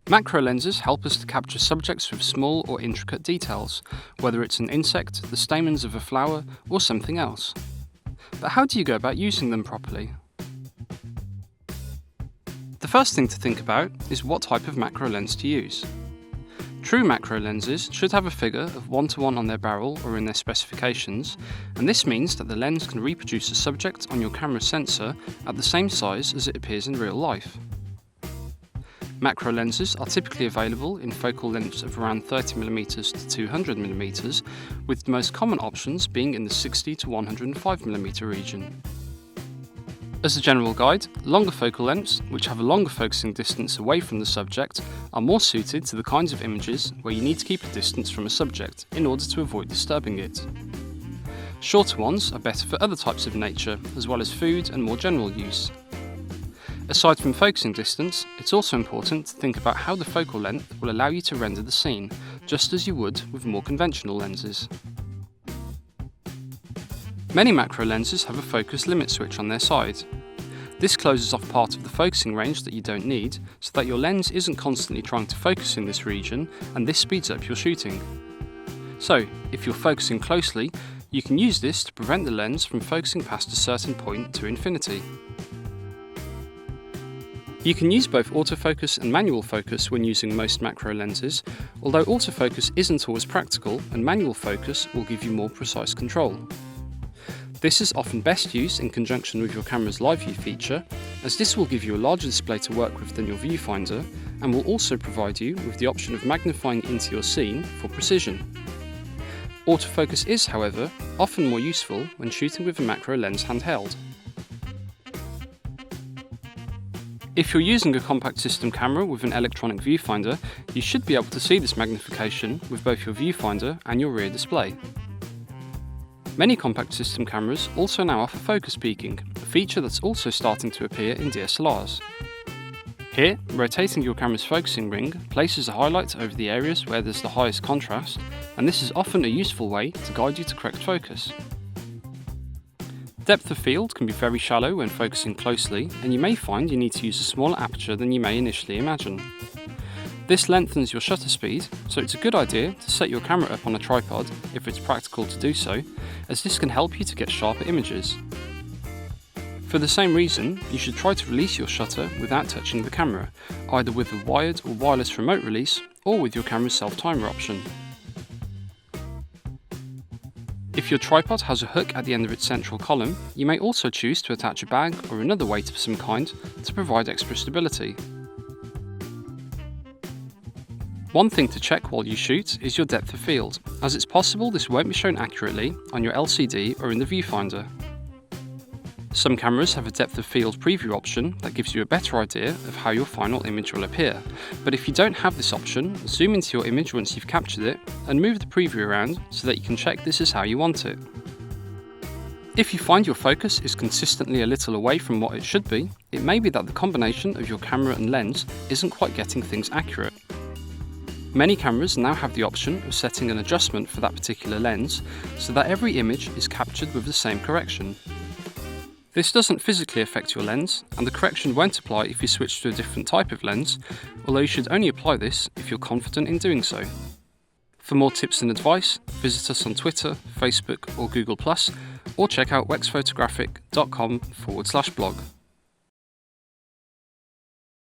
Macro lenses help us to capture subjects with small or intricate details, whether it's an insect, the stamens of a flower, or something else. But how do you go about using them properly? The first thing to think about is what type of macro lens to use. True macro lenses should have a figure of 1:1 on their barrel or in their specifications, and this means that the lens can reproduce a subject on your camera sensor at the same size as it appears in real life. Macro lenses are typically available in focal lengths of around 30mm to 200mm, with the most common options being in the 60 to 105mm region. As a general guide, longer focal lengths, which have a longer focusing distance away from the subject, are more suited to the kinds of images where you need to keep a distance from a subject in order to avoid disturbing it. Shorter ones are better for other types of nature, as well as food and more general use. Aside from focusing distance, it's also important to think about how the focal length will allow you to render the scene, just as you would with more conventional lenses. Many macro lenses have a focus limit switch on their side. This closes off part of the focusing range that you don't need, so that your lens isn't constantly trying to focus in this region, and this speeds up your shooting. So, if you're focusing closely, you can use this to prevent the lens from focusing past a certain point to infinity. You can use both autofocus and manual focus when using most macro lenses, although autofocus isn't always practical and manual focus will give you more precise control. This is often best used in conjunction with your camera's live view feature, as this will give you a larger display to work with than your viewfinder and will also provide you with the option of magnifying into your scene for precision. Autofocus is, however, often more useful when shooting with a macro lens handheld. If you're using a compact system camera with an electronic viewfinder, you should be able to see this magnification with both your viewfinder and your rear display. Many compact system cameras also now offer focus peaking, a feature that's also starting to appear in DSLRs. Here, rotating your camera's focusing ring places a highlight over the areas where there's the highest contrast, and this is often a useful way to guide you to correct focus. Depth of field can be very shallow when focusing closely, and you may find you need to use a smaller aperture than you may initially imagine. This lengthens your shutter speed, so it's a good idea to set your camera up on a tripod if it's practical to do so, as this can help you to get sharper images. For the same reason, you should try to release your shutter without touching the camera, either with a wired or wireless remote release, or with your camera's self-timer option. If your tripod has a hook at the end of its central column, you may also choose to attach a bag or another weight of some kind to provide extra stability. One thing to check while you shoot is your depth of field, as it's possible this won't be shown accurately on your LCD or in the viewfinder. Some cameras have a depth of field preview option that gives you a better idea of how your final image will appear, but if you don't have this option, zoom into your image once you've captured it and move the preview around so that you can check this is how you want it. If you find your focus is consistently a little away from what it should be, it may be that the combination of your camera and lens isn't quite getting things accurate. Many cameras now have the option of setting an adjustment for that particular lens so that every image is captured with the same correction. This doesn't physically affect your lens, and the correction won't apply if you switch to a different type of lens, although you should only apply this if you're confident in doing so. For more tips and advice, visit us on Twitter, Facebook or Google+, or check out wexphotographic.com/blog.